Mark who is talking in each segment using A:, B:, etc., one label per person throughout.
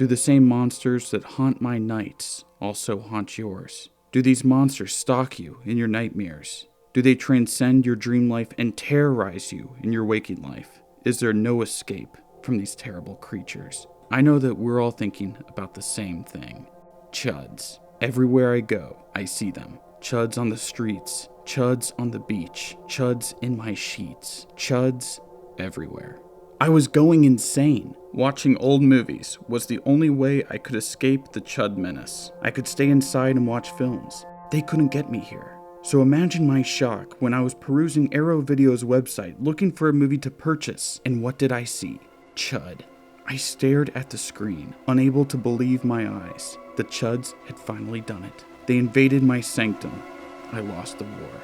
A: Do the same monsters that haunt my nights also haunt yours? Do these monsters stalk you in your nightmares? Do they transcend your dream life and terrorize you in your waking life? Is there no escape from these terrible creatures? I know that we're all thinking about the same thing. Chuds. Everywhere I go, I see them. Chuds on the streets, chuds on the beach, chuds in my sheets, chuds everywhere. I was going insane. Watching old movies was the only way I could escape the Chud menace. I could stay inside and watch films. They couldn't get me here. So imagine my shock when I was perusing Arrow Video's website looking for a movie to purchase, and what did I see? Chud. I stared at the screen, unable to believe my eyes. The Chuds had finally done it. They invaded my sanctum. I lost the war.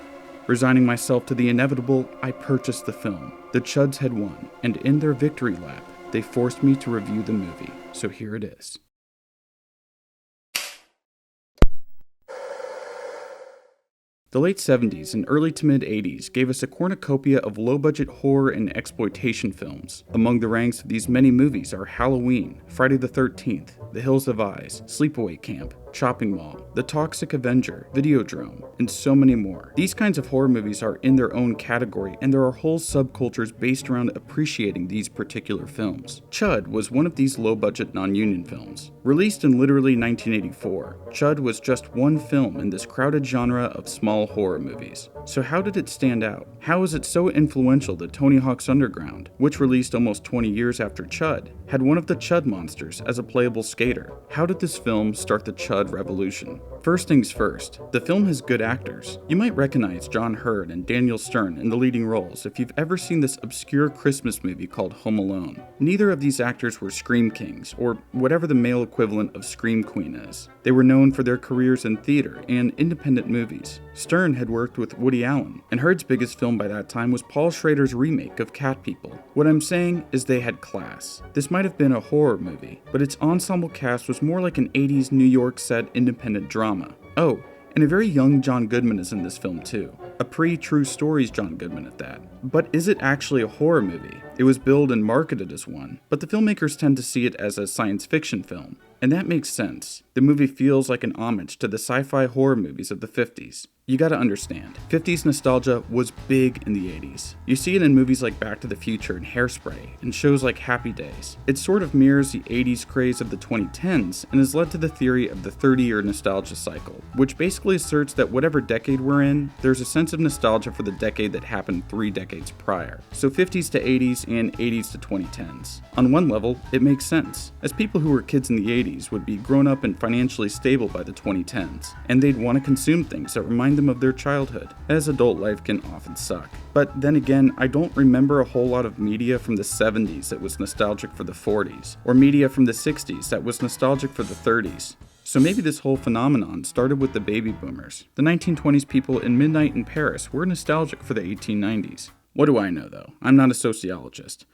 A: Resigning myself to the inevitable, I purchased the film. The Chuds had won, and in their victory lap, they forced me to review the movie. So here it is. The late 70s and early to mid 80s gave us a cornucopia of low-budget horror and exploitation films. Among the ranks of these many movies are Halloween, Friday the 13th, The Hills Have Eyes, Sleepaway Camp, Chopping Mall, The Toxic Avenger, Videodrome, and so many more. These kinds of horror movies are in their own category, and there are whole subcultures based around appreciating these particular films. Chud was one of these low-budget non-union films. Released in literally 1984, Chud was just one film in this crowded genre of small horror movies. So how did it stand out? How is it so influential that Tony Hawk's Underground, which released almost 20 years after Chud, had one of the Chud monsters as a playable skater? How did this film start the Chud revolution? First things first, the film has good actors. You might recognize John Hurd and Daniel Stern in the leading roles if you've ever seen this obscure Christmas movie called Home Alone. Neither of these actors were Scream Kings, or whatever the male equivalent of Scream Queen is. They were known for their careers in theater and independent movies. Stern had worked with Woody Allen, and Hurd's biggest film by that time was Paul Schrader's remake of Cat People. What I'm saying is they had class. This might have been a horror movie, but its ensemble cast was more like an 80s New York set independent drama. Oh, and a very young John Goodman is in this film too. A pre-True Stories John Goodman at that. But is it actually a horror movie? It was billed and marketed as one, but the filmmakers tend to see it as a science fiction film. And that makes sense. The movie feels like an homage to the sci-fi horror movies of the 50s. You gotta understand, 50s nostalgia was big in the 80s. You see it in movies like Back to the Future and Hairspray, and shows like Happy Days. It sort of mirrors the 80s craze of the 2010s, and has led to the theory of the 30-year nostalgia cycle, which basically asserts that whatever decade we're in, there's a sense of nostalgia for the decade that happened 3 decades prior. So 50s to 80s and 80s to 2010s. On one level, it makes sense, as people who were kids in the 80s would be grown up and financially stable by the 2010s, and they'd want to consume things that remind them of their childhood, as adult life can often suck. But then again, I don't remember a whole lot of media from the 70s that was nostalgic for the 40s, or media from the 60s that was nostalgic for the 30s. So maybe this whole phenomenon started with the baby boomers. The 1920s people in Midnight in Paris were nostalgic for the 1890s. What do I know though? I'm not a sociologist.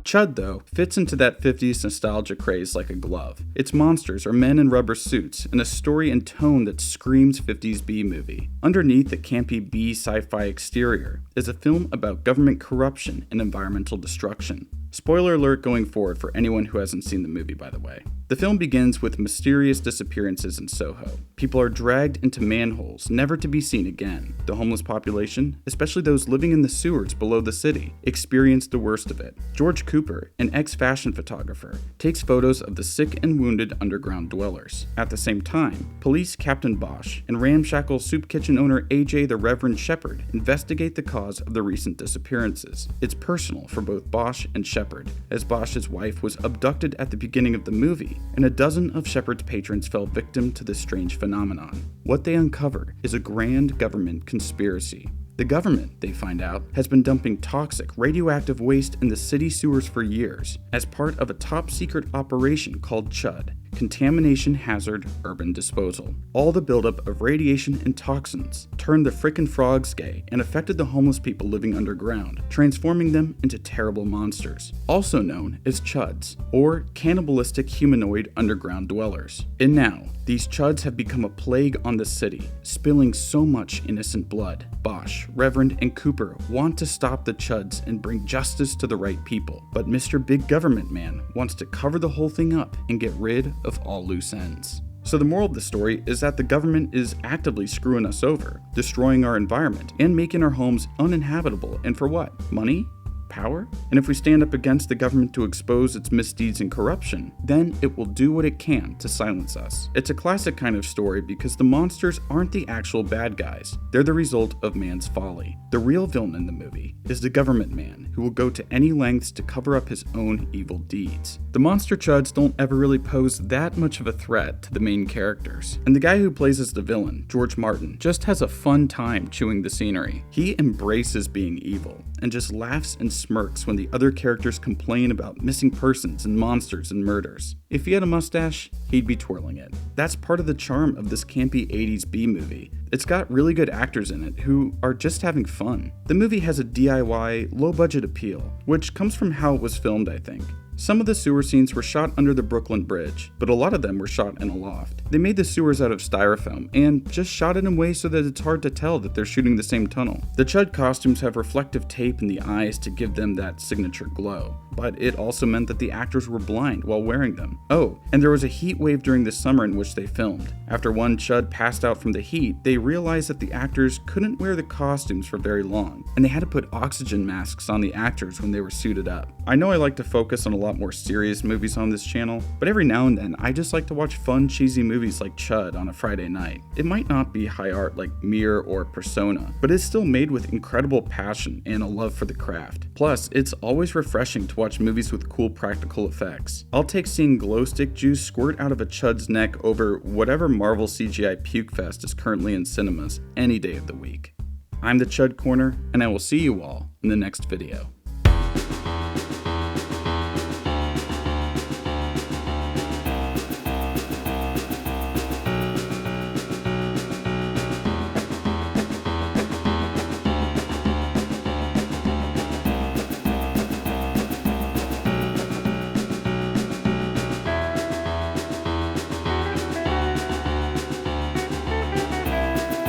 A: Chud, though, fits into that 50s nostalgia craze like a glove. Its monsters are men in rubber suits, and a story and tone that screams 50s B-movie. Underneath the campy B sci-fi exterior is a film about government corruption and environmental destruction. Spoiler alert going forward for anyone who hasn't seen the movie, by the way. The film begins with mysterious disappearances in Soho. People are dragged into manholes, never to be seen again. The homeless population, especially those living in the sewers below the city, experience the worst of it. George Cooper, an ex-fashion photographer, takes photos of the sick and wounded underground dwellers. At the same time, police Captain Bosch and ramshackle soup kitchen owner AJ the Reverend Shepard investigate the cause of the recent disappearances. It's personal for both Bosch and Shepard, as Bosch's wife was abducted at the beginning of the movie, and a dozen of Shepard's patrons fell victim to this strange phenomenon. What they uncover is a grand government conspiracy. The government, they find out, has been dumping toxic, radioactive waste in the city sewers for years, as part of a top-secret operation called C.H.U.D. contamination hazard urban disposal. All the buildup of radiation and toxins turned the frickin' frogs gay and affected the homeless people living underground, transforming them into terrible monsters, also known as chuds, or cannibalistic humanoid underground dwellers. And now, these chuds have become a plague on the city, spilling so much innocent blood. Bosch, Reverend, and Cooper want to stop the chuds and bring justice to the right people, but Mr. Big Government Man wants to cover the whole thing up and get rid of all loose ends. So the moral of the story is that the government is actively screwing us over, destroying our environment, and making our homes uninhabitable, and for what? Money? Power? And if we stand up against the government to expose its misdeeds and corruption, then it will do what it can to silence us. It's a classic kind of story because the monsters aren't the actual bad guys, they're the result of man's folly. The real villain in the movie is the government man, who will go to any lengths to cover up his own evil deeds. The monster chuds don't ever really pose that much of a threat to the main characters, and the guy who plays as the villain, George Martin, just has a fun time chewing the scenery. He embraces being evil, and just laughs and smirks when the other characters complain about missing persons and monsters and murders. If he had a mustache, he'd be twirling it. That's part of the charm of this campy 80s B movie. It's got really good actors in it who are just having fun. The movie has a DIY, low-budget appeal, which comes from how it was filmed, I think. Some of the sewer scenes were shot under the Brooklyn Bridge, but a lot of them were shot in a loft. They made the sewers out of styrofoam and just shot it in ways so that it's hard to tell that they're shooting the same tunnel. The Chud costumes have reflective tape in the eyes to give them that signature glow, but it also meant that the actors were blind while wearing them. Oh, and there was a heat wave during the summer in which they filmed. After one Chud passed out from the heat, they realized that the actors couldn't wear the costumes for very long, and they had to put oxygen masks on the actors when they were suited up. I know I like to focus on a lot more serious movies on this channel, but every now and then I just like to watch fun, cheesy movies like Chud on a Friday night. It might not be high art like Mirror or Persona, but it's still made with incredible passion and a love for the craft. Plus, it's always refreshing to watch movies with cool practical effects. I'll take seeing glow stick juice squirt out of a Chud's neck over whatever Marvel CGI puke fest is currently in cinemas any day of the week. I'm the Chud Corner, and I will see you all in the next video.